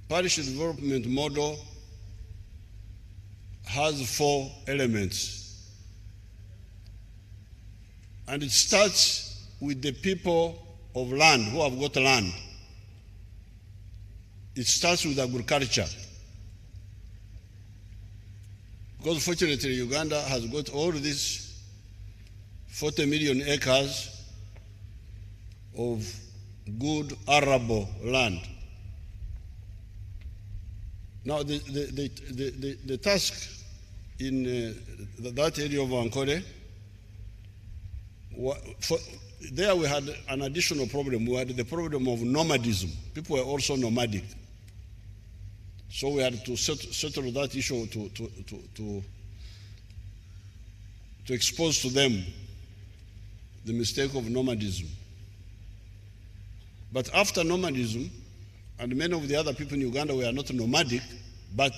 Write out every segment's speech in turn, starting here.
Parish development model has 4 elements. And it starts with the people of land who have got land. It starts with agriculture. Because fortunately Uganda has got all these 40 million acres of good arable land. Now the task in that area of Ankole, there we had an additional problem. We had the problem of nomadism. People were also nomadic. So we had to settle that issue to expose to them the mistake of nomadism. But after nomadism, and many of the other people in Uganda were not nomadic, but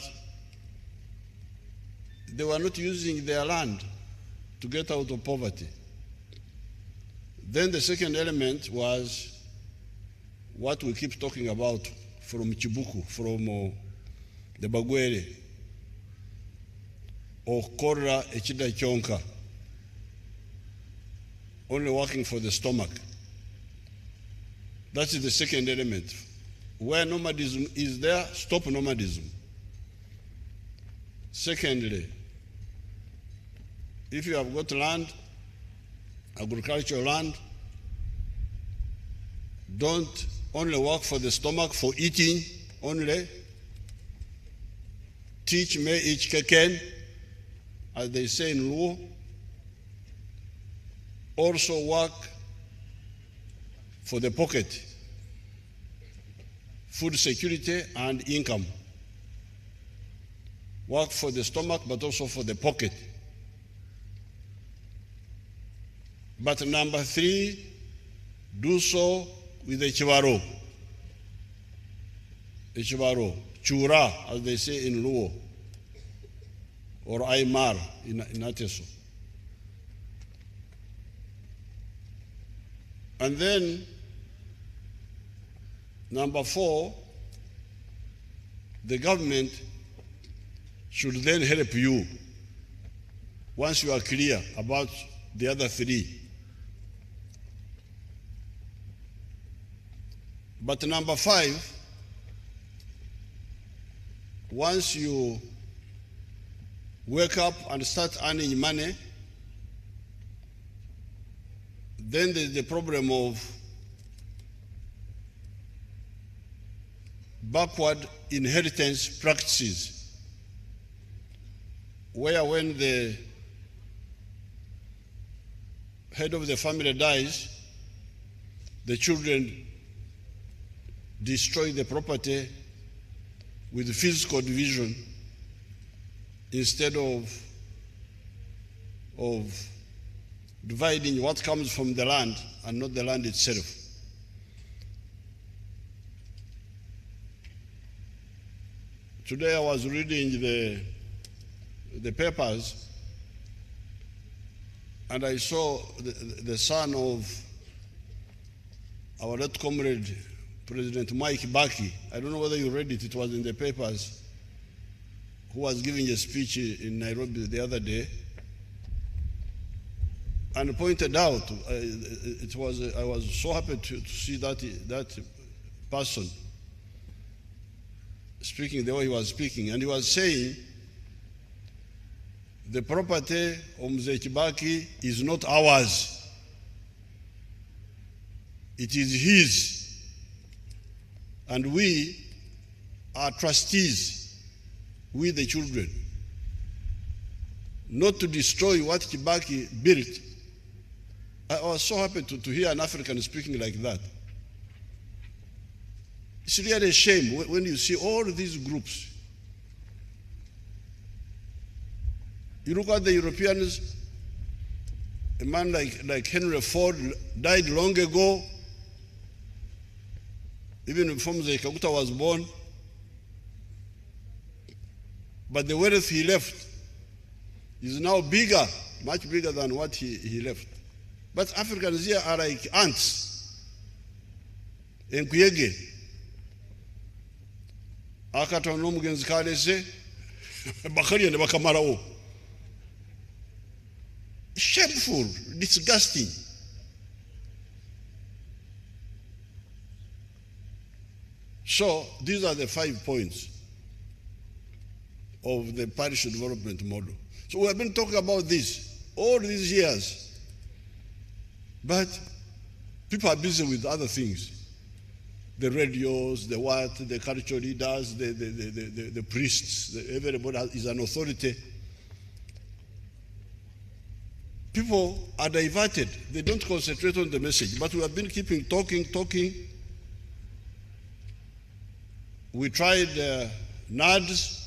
they were not using their land to get out of poverty. Then the second element was what we keep talking about from Chibuku, from the Bagwere, or Korra Echida Chonka, only working for the stomach. That is the second element. Where nomadism is there, stop nomadism. Secondly, if you have got land, agricultural land, don't only work for the stomach, for eating only. Teach me each keken, as they say in Luo. Also work for the pocket, food security and income. Work for the stomach, but also for the pocket. But number 3, do so with a chivaro. A chivaro, chura, as they say in Luo, or Aymar in Ateso. And then, number 4, the government should then help you once you are clear about the other 3. But number 5, once you wake up and start earning money, then there's the problem of backward inheritance practices, where when the head of the family dies, the children destroy the property with physical division instead of dividing what comes from the land and not the land itself. Today I was reading the papers, and I saw the son of our late comrade, President Mike Baki. I don't know whether you read it, it was in the papers, who was giving a speech in Nairobi the other day, and pointed out, I was so happy to see that person speaking the way he was speaking, and he was saying the property of Mzee Kibaki is not ours, it is his, and we are trustees, we the children, not to destroy what Kibaki built. I was so happy to hear an African speaking like that. It's really a shame when you see all these groups. You look at the Europeans, a man like Henry Ford died long ago, even before Mzee Kaguta was born. But the wealth he left is now bigger, much bigger than what he left. But Africans here are like ants. Enkuyege. akatono n'omugenzi kalese bakalya ne bakamalawo. Shameful, disgusting. So these are the 5 points of the parish development model. So we have been talking about this all these years, but people are busy with other things. The radios, the what, the cultural leaders, the priests, everybody is an authority. People are diverted. They don't concentrate on the message, but we have been keeping talking. We tried NADS.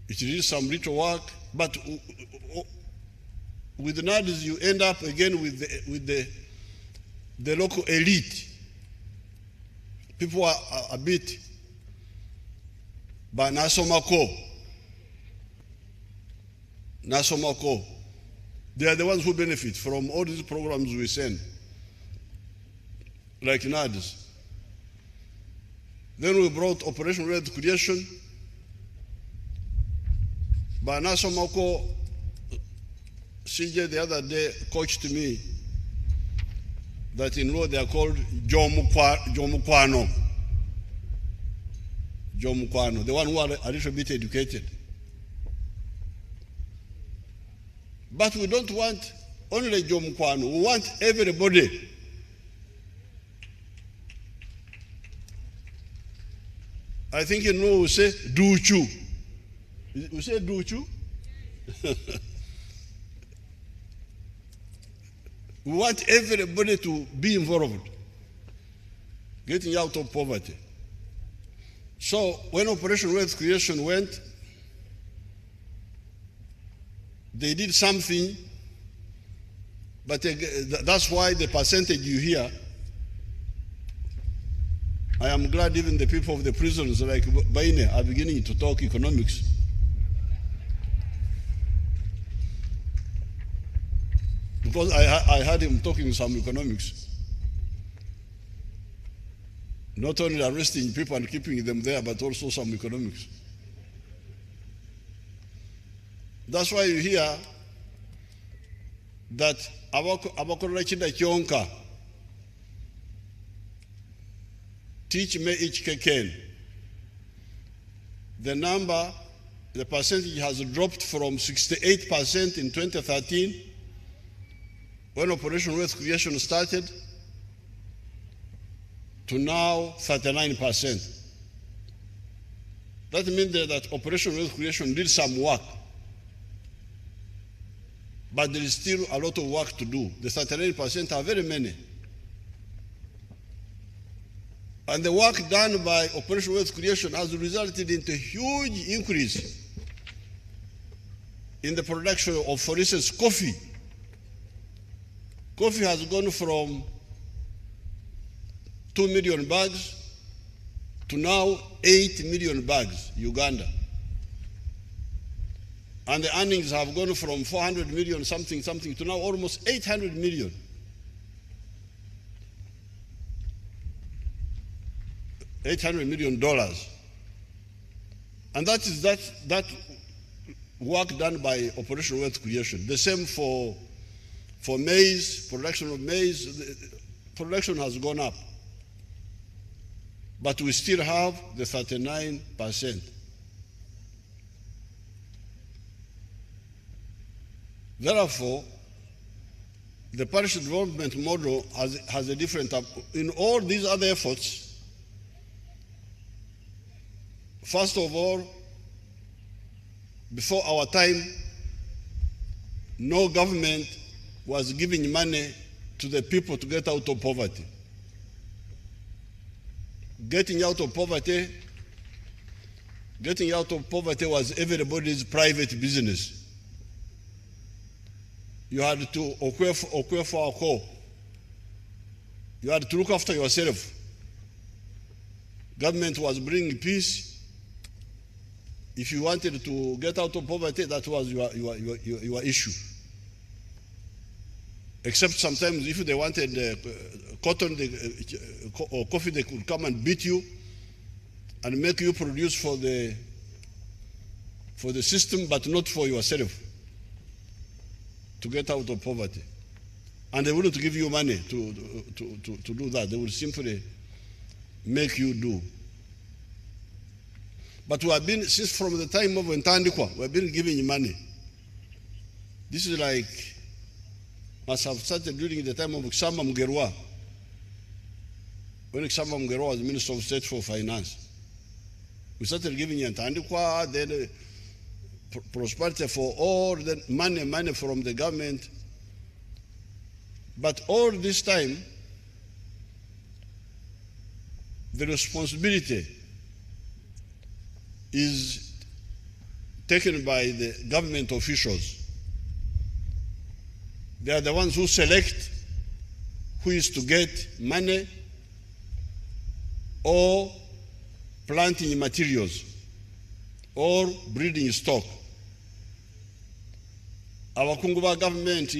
It did some little work, but with NADS you end up again with the local elite. People are a bit by Nasomako. They are the ones who benefit from all these programs we send, like NADS. Then we brought Operation Wealth Creation. But Nasomako, CJ the other day coached me that in law they are called Jomukwano, the one who are a little bit educated. But we don't want only Jomukwano, we want everybody. I think you know we say Duchu. We say Duchu. We want everybody to be involved, getting out of poverty. So when Operation Wealth Creation went, they did something, but that's why the percentage you hear. I am glad even the people of the prisons like Baine are beginning to talk economics. Because I heard him talking some economics. Not only arresting people and keeping them there, but also some economics. That's why you hear that abakorera chida kyonka teach me each keken. The percentage has dropped from 68% in 2013 when Operation Wealth Creation started to now 39%. That means that Operation Wealth Creation did some work, but there is still a lot of work to do. The 39% are very many. And the work done by Operation Wealth Creation has resulted in a huge increase in the production of, for instance, coffee. Coffee has gone from 2 million bags to now 8 million bags, Uganda. And the earnings have gone from 400 million something to now almost 800 million. $800 million. And that is that work done by Operation Wealth Creation. The same for maize, production of maize. The production has gone up. But we still have the 39%. Therefore, the parish development model has a different, in all these other efforts, first of all, before our time, no government was giving money to the people to get out of poverty. Getting out of poverty was everybody's private business. You had to you had to look after yourself. Government was bringing peace. If you wanted to get out of poverty, that was your issue. Except sometimes if they wanted cotton or coffee, they could come and beat you and make you produce for the system, but not for yourself, to get out of poverty. And they wouldn't give you money to do that. They would simply make you do. But we have been, since from the time of Ntandikwa, we have been giving you money. This is like, must have started during the time of Ksama Mgerwa, when Ksama Mgerwa was Minister of State for Finance. We started giving you Ntandikwa, then prosperity for all, then money from the government. But all this time, the responsibility is taken by the government officials. They are the ones who select who is to get money or planting materials or breeding stock. Abakungu ba government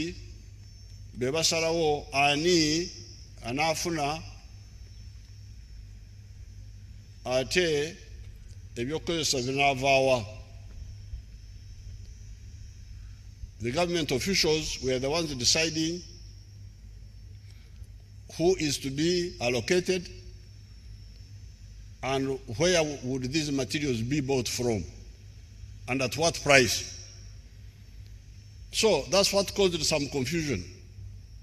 bebasalawo ani anafuna ate ebyokozesa binavaawa. The government officials were the ones deciding who is to be allocated and where would these materials be bought from and at what price. So that's what caused some confusion.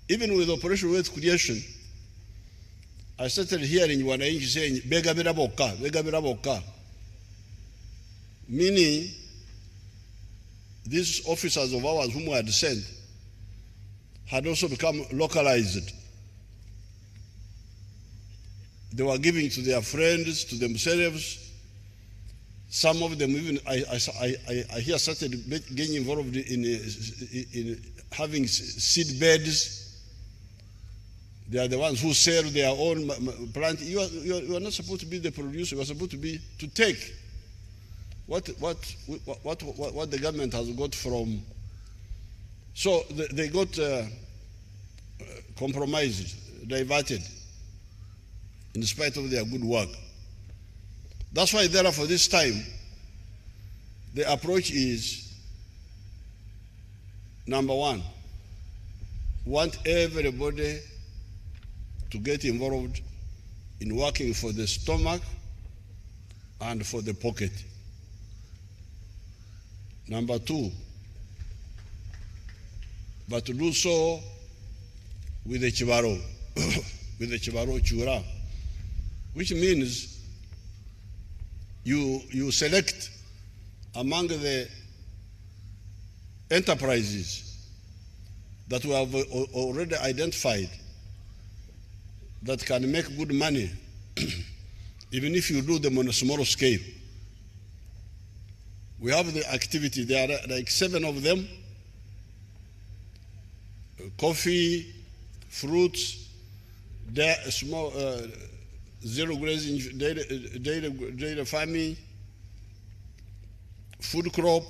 Even with Operation Wealth Creation, I started hearing wananchi saying, bega bila boka, meaning these officers of ours whom we had sent had also become localized. They were giving to their friends, to themselves. Some of them even, I hear, started getting involved in having seed beds. They are the ones who sell their own plant. You are not supposed to be the producer. You are supposed to be to take what the government has got from. So they got compromised, diverted, in spite of their good work. That's why, therefore, this time, the approach is, number one, want everybody to get involved in working for the stomach and for the pocket. Number two, but to do so with the chibaro, with the chibaro chura, which means you select among the enterprises that we have already identified that can make good money, even if you do them on a smaller scale. We have the activity, there are like 7 of them: coffee, fruits, small zero grazing, dairy farming, food crop,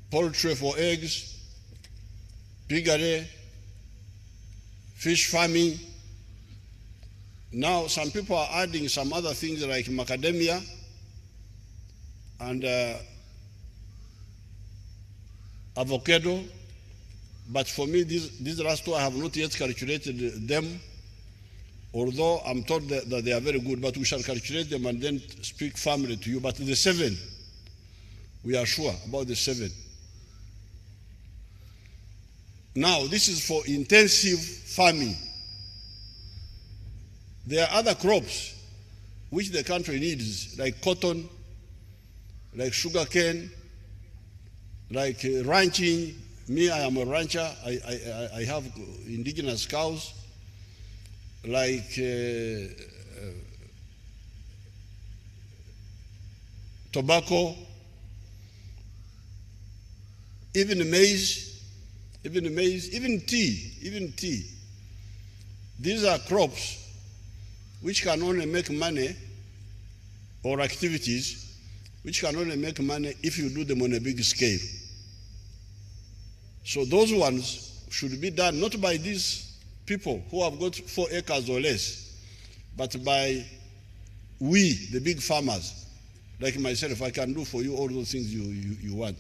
poultry for eggs, piggery, fish farming. Now some people are adding some other things like macadamia and avocado, but for me these last two I have not yet calculated them, although I'm told that they are very good, but we shall calculate them and then speak firmly to you. But the 7, we are sure about the 7. Now, this is for intensive farming. There are other crops which the country needs, like cotton, like sugarcane, like ranching. Me, I am a rancher. I have indigenous cows, like tobacco, even maize, even tea. These are crops which can only make money, or activities which can only make money if you do them on a big scale. So those ones should be done not by these people who have got 4 acres or less, but by we, the big farmers. Like myself, I can do for you all those things you want.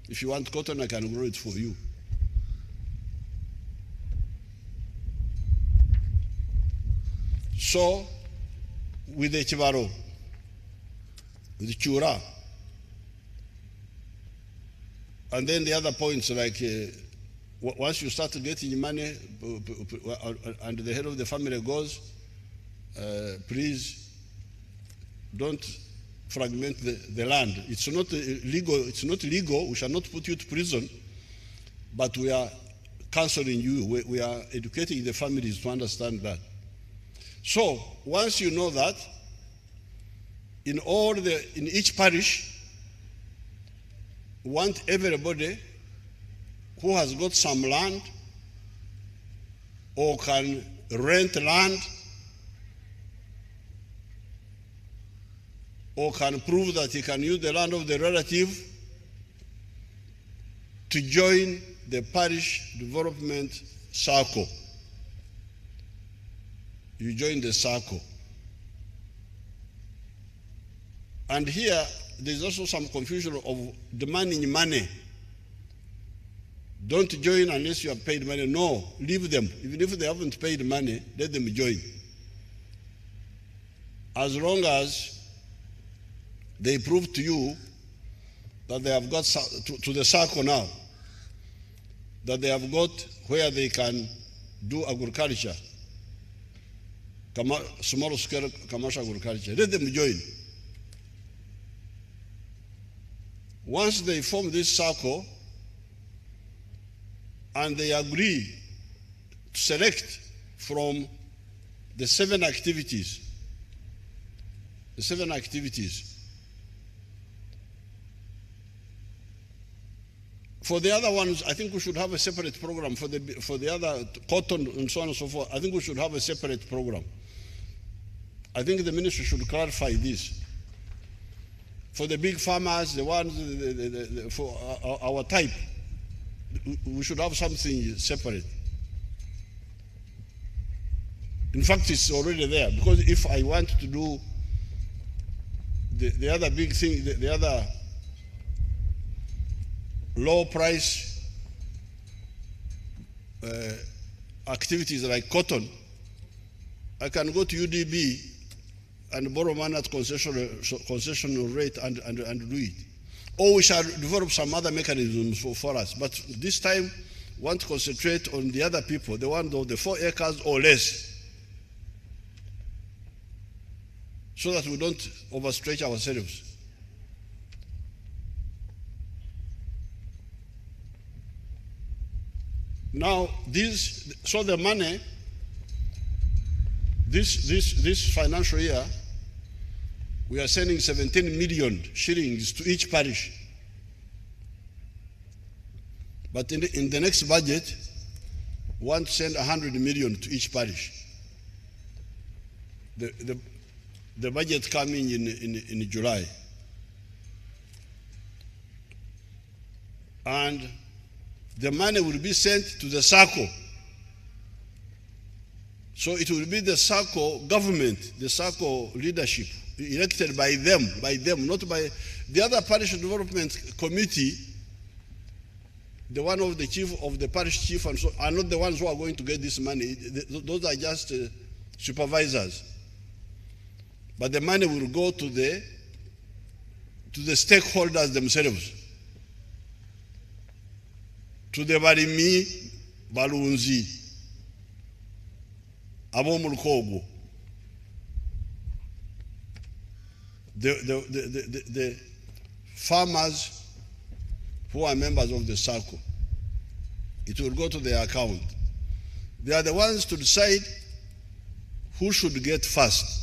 If you want cotton, I can grow it for you. So, with the Chivaro, with the Chura, and then the other points like once you start getting money and the head of the family goes, please don't fragment the land. It's not legal. We shall not put you to prison, but we are counseling you. We are educating the families to understand that. So once you know that, in each parish, we want everybody who has got some land or can rent land or can prove that he can use the land of the relative to join the parish development circle. You join the circle. And here, there's also some confusion of demanding money. Don't join unless you have paid money. No, leave them. Even if they haven't paid money, let them join. As long as they prove to you that they have got to the circle now, that they have got where they can do agriculture, small scale commercial agriculture, let them join. Once they form this circle and they agree to select from the 7 activities, for the other ones, I think we should have a separate program. For the other cotton and so on and so forth, I think we should have a separate program. I think the ministry should clarify this. For the big farmers, the ones for our type, we should have something separate. In fact, it's already there, because if I want to do the other big thing, the other low price activities like cotton, I can go to UDB and borrow money at concessional rate and do it. Or we shall develop some other mechanisms for us. But this time, we want to concentrate on the other people, the ones of the 4 acres or less, so that we don't overstretch ourselves. Now, so the money, this financial year, we are sending 17 million shillings to each parish. But in the next budget, we want to send 100 million to each parish. The budget coming in July. And the money will be sent to the circle. So it will be the circle government, the circle leadership, elected by them, not by the other parish development committee. The one of the chief of the parish chief and so are not the ones who are going to get this money. Those are just supervisors. But the money will go to the stakeholders themselves, to the barimi balunzi ab'omulukogo, the farmers who are members of the circle. It will go to their account. They are the ones to decide who should get first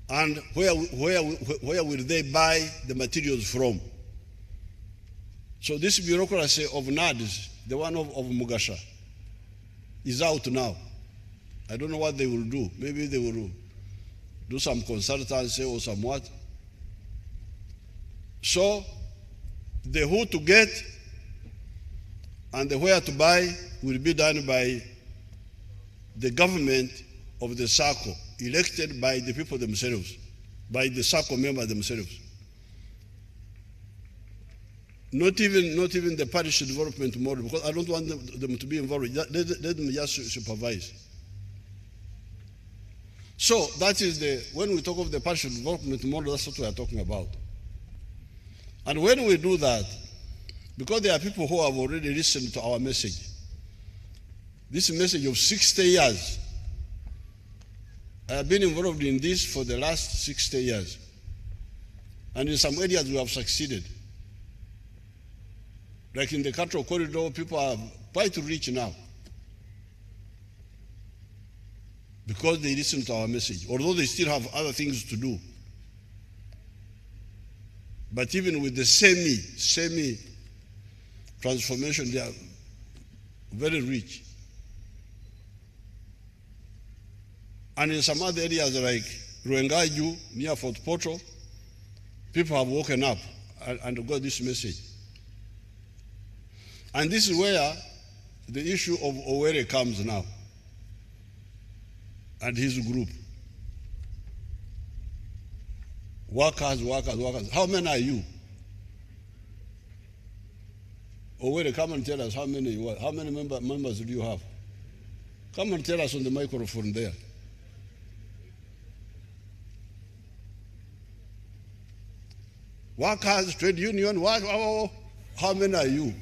and where will they buy the materials from. So this bureaucracy of NADS, the one of Mugasha, is out now. I don't know what they will do. Maybe they will do some consultancy or some what. So the who to get and the where to buy will be done by the government of the SACCO, elected by the people themselves, by the SACCO members themselves. Not even the parish development model, because I don't want them to be involved. Let them just supervise. So that is when we talk of the parish development model, that's what we are talking about. And when we do that, because there are people who have already listened to our message, this message of 60 years, I have been involved in this for the last 60 years. And in some areas we have succeeded. Like in the Cattle Corridor, people are quite rich now because they listen to our message, although they still have other things to do. But even with the semi transformation, they are very rich. And in some other areas like Ruengaju, near Fort Portal, people have woken up and got this message. And this is where the issue of Owere comes now, and his group. Workers. How many are you? Owere, come and tell us how many you are. How many members do you have? Come and tell us on the microphone there. Workers, trade union, how many are you?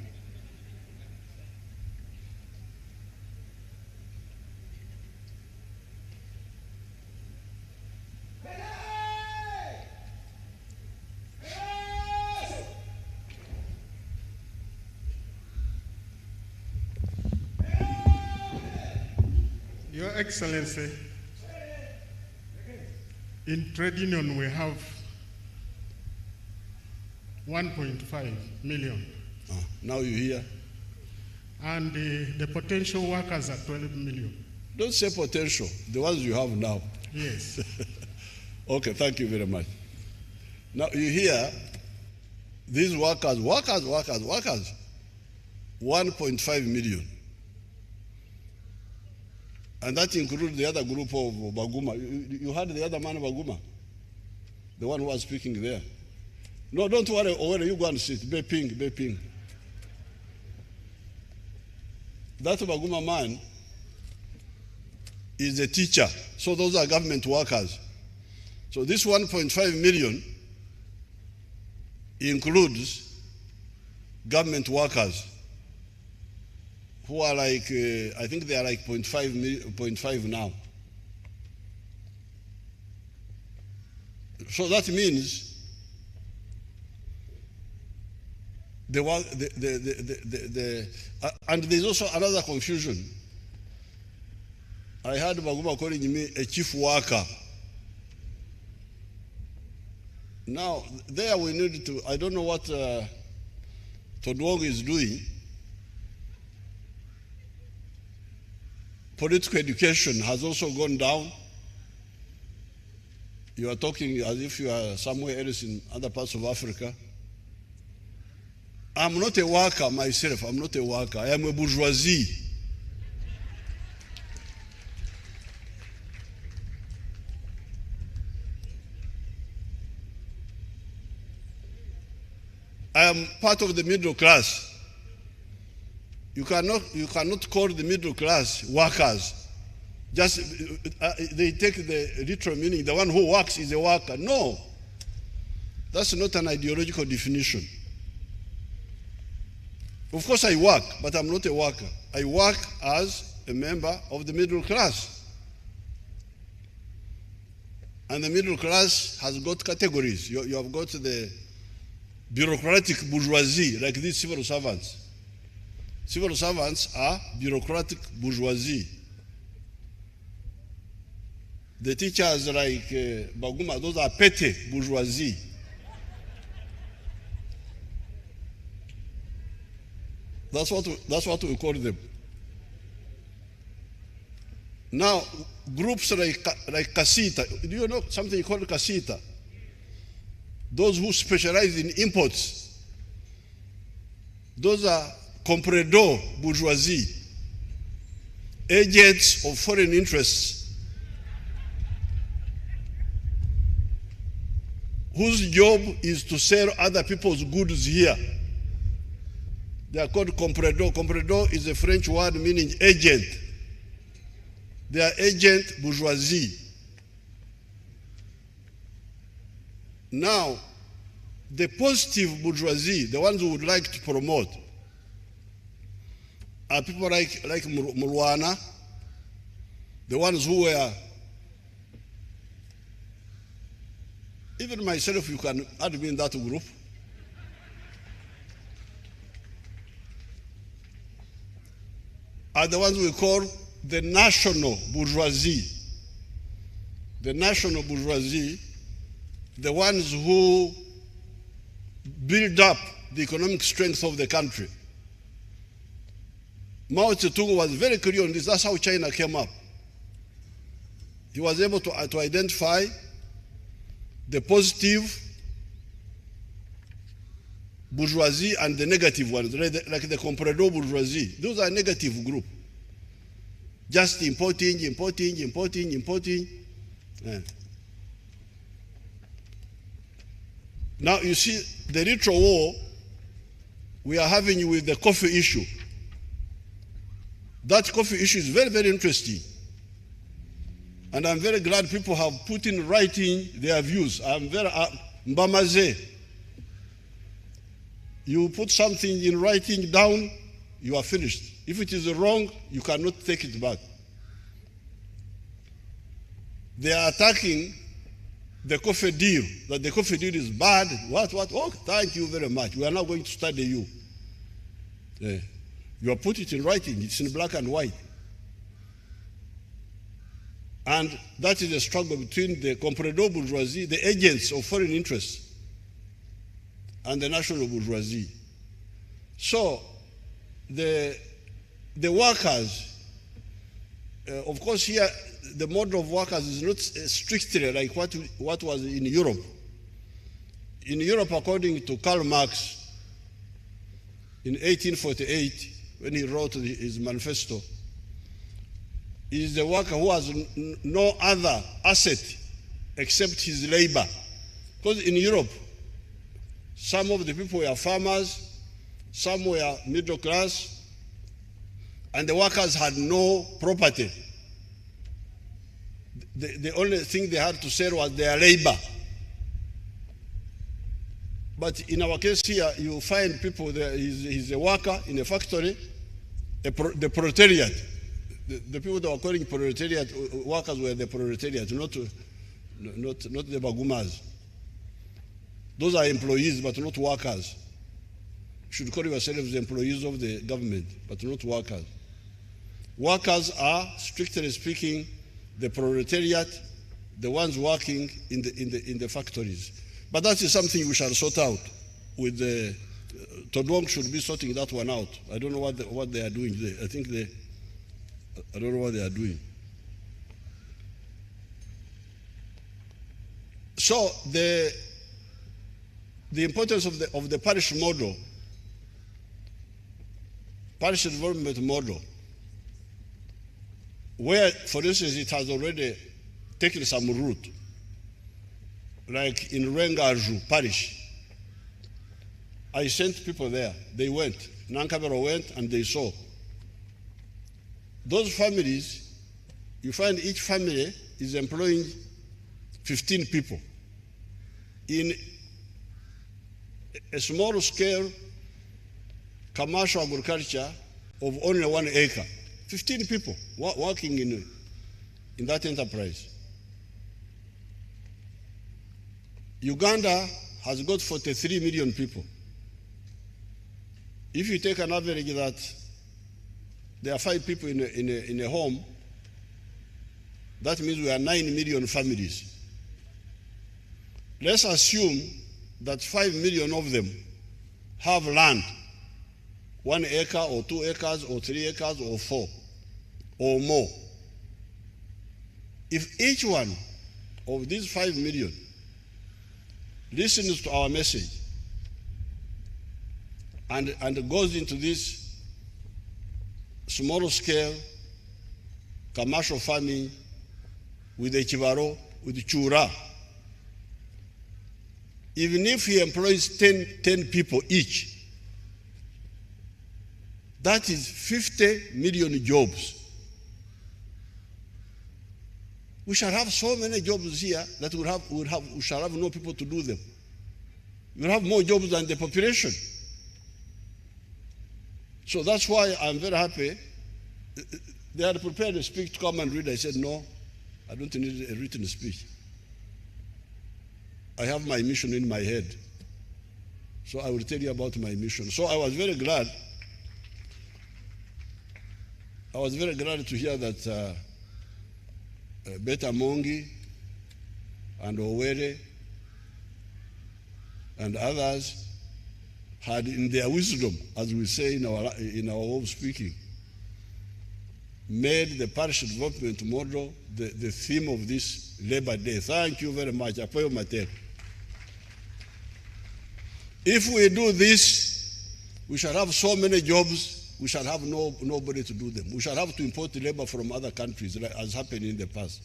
Your Excellency, in trade union we have 1.5 million. Now you hear? And the potential workers are 12 million. Don't say potential, the ones you have now. Yes. Okay, thank you very much. Now you hear these workers, 1.5 million. And that includes the other group of Baguma. You heard the other man of Baguma? The one who was speaking there. No, don't worry, Owere, you go and sit. Beping. That Baguma man is a teacher. So those are government workers. So this 1.5 million includes government workers who are like, I think they are like 0.5 now. So that means and there's also another confusion. I heard Baguma calling me a chief worker. Now, there we need to, I don't know what Todwong is doing. Political education has also gone down. You are talking as if you are somewhere else in other parts of Africa. I'm not a worker myself. I'm not a worker. I am a bourgeoisie. I am part of the middle class. You cannot call the middle class workers. Just they take the literal meaning. The one who works is a worker. No, that's not an ideological definition. Of course I work, but I'm not a worker. I work as a member of the middle class. And the middle class has got categories. You have got the bureaucratic bourgeoisie, like these civil servants. Civil servants are bureaucratic bourgeoisie. The teachers like Baguma, those are petty bourgeoisie. That's what we call them. Now, groups like Kasita, do you know something called Kasita? Those who specialize in imports. Those are comprador bourgeoisie, agents of foreign interests, whose job is to sell other people's goods here. They are called comprador. Comprador is a French word meaning agent. They are agent bourgeoisie. Now, the positive bourgeoisie, the ones who would like to promote, are people like Mulwana, the ones who were, even myself, you can add me in that group. Are the ones we call the national bourgeoisie. The national bourgeoisie, the ones who build up the economic strength of the country. Mao Zedong was very clear on this. That's how China came up. He was able to identify the positive bourgeoisie and the negative ones, like the comprador bourgeoisie. Those are negative group. Just importing. Yeah. Now you see the retro war we are having with the coffee issue. That coffee issue is very, very interesting. And I'm very glad people have put in writing their views. I'm very, Mbamaze, you put something in writing down, you are finished. If it is wrong, you cannot take it back. They are attacking the coffee deal, that the coffee deal is bad. What? Oh, thank you very much. We are now going to study you. Yeah. You have put it in writing. It's in black and white. And that is a struggle between the comprador bourgeoisie, the agents of foreign interests, and the national bourgeoisie. So the workers, of course here, the model of workers is not strictly like what was in Europe. In Europe, according to Karl Marx, in 1848, when he wrote his manifesto, he is the worker who has no other asset except his labor. Because in Europe, some of the people were farmers, some were middle class, and the workers had no property. The only thing they had to sell was their labor. But in our case here, you find people, he's a worker in a factory, the proletariat. The people that were calling proletariat workers were the proletariat, not the bagumas. Those are employees, but not workers. You should call yourselves employees of the government, but not workers. Workers are, strictly speaking, the proletariat, the ones working in the factories. But that is something we shall sort out. With the Todwong should be sorting that one out. I don't know what they are doing there. I don't know what they are doing. So the importance of the parish model, parish development model, where, for instance, it has already taken some root, like in Rengaju parish. I sent people there. They went. Nankabero went and they saw. Those families, you find each family is employing 15 people in a small scale commercial agriculture of only 1 acre. 15 people working in that enterprise. Uganda has got 43 million people. If you take an average that there are 5 people in a home, that means we are 9 million families. Let's assume that 5 million of them have land, 1 acre or 2 acres or 3 acres or 4 or more. If each one of these 5 million listens to our message and goes into this small scale commercial farming with the chibaro, with the chura. Even if he employs 10 people each, that is 50 million jobs. We shall have so many jobs here that we shall have no people to do them. We'll have more jobs than the population. So that's why I'm very happy. They had prepared a speech to come and read. I said, no, I don't need a written speech. I have my mission in my head. So I will tell you about my mission. So I was very glad. I was very glad to hear that Beta Mongi and Owere and others had, in their wisdom, as we say in our own speaking, made the parish development model the theme of this Labor Day. Thank you very much. Apoyo Mater. If we do this, we shall have so many jobs, we shall have nobody to do them. We shall have to import labor from other countries, like as happened in the past.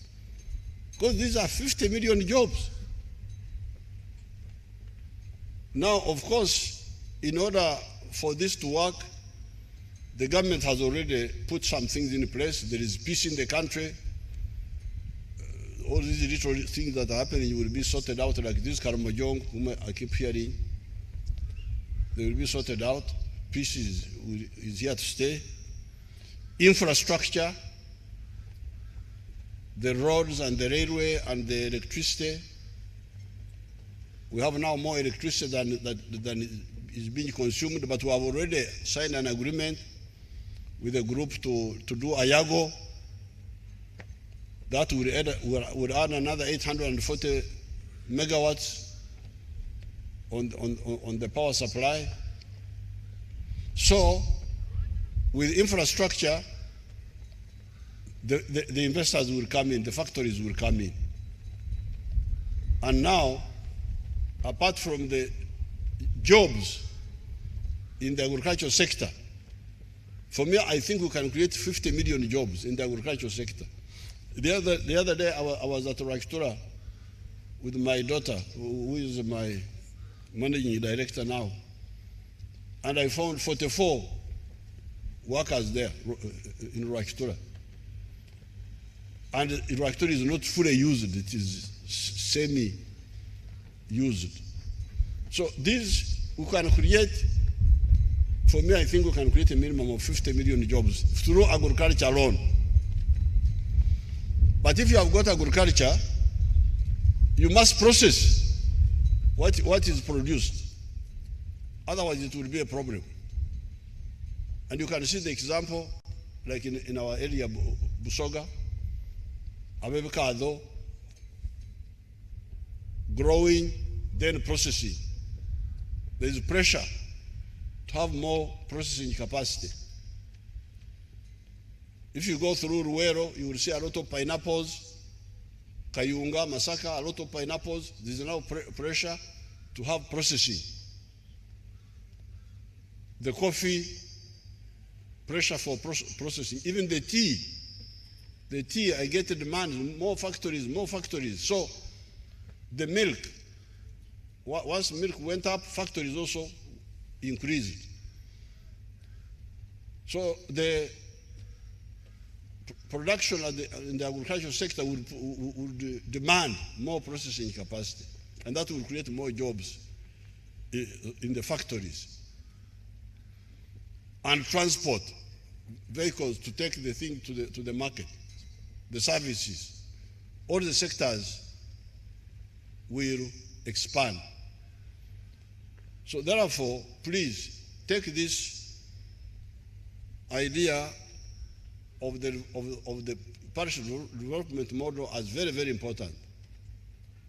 Because these are 50 million jobs. Now, of course, in order for this to work, the government has already put some things in place. There is peace in the country. All these little things that are happening will be sorted out, like this Karamojong, whom I keep hearing. They will be sorted out. Peace is here to stay. Infrastructure, the roads and the railway and the electricity. We have now more electricity than is being consumed, but we have already signed an agreement with a group to do Ayago. That would add another 840 megawatts on the power supply. So, with infrastructure, the investors will come in, the factories will come in. And now, apart from the jobs in the agricultural sector, for me, I think we can create 50 million jobs in the agricultural sector. The other day, I was at Raktura with my daughter, who is my managing director now, and I found 44 workers there in Raktura. And Raktura is not fully used, it is semi-used. So this, we can create, for me, I think we can create a minimum of 50 million jobs through agriculture alone. But if you have got agriculture, you must process what is produced. Otherwise, it will be a problem. And you can see the example, like in our area, Busoga, Abebekado, growing, then processing. There is pressure to have more processing capacity. If you go through Ruero, you will see a lot of pineapples, Kayunga, Masaka, a lot of pineapples. There is now pressure to have processing. The coffee, pressure for processing. Even the tea, I get the demand, more factories. So the milk, once milk went up, factories also increased. So the production in the agricultural sector would demand more processing capacity, and that will create more jobs in the factories. And transport, vehicles to take the thing to the market, the services, all the sectors will expand. So therefore, please take this idea of the parish development model as very, very important.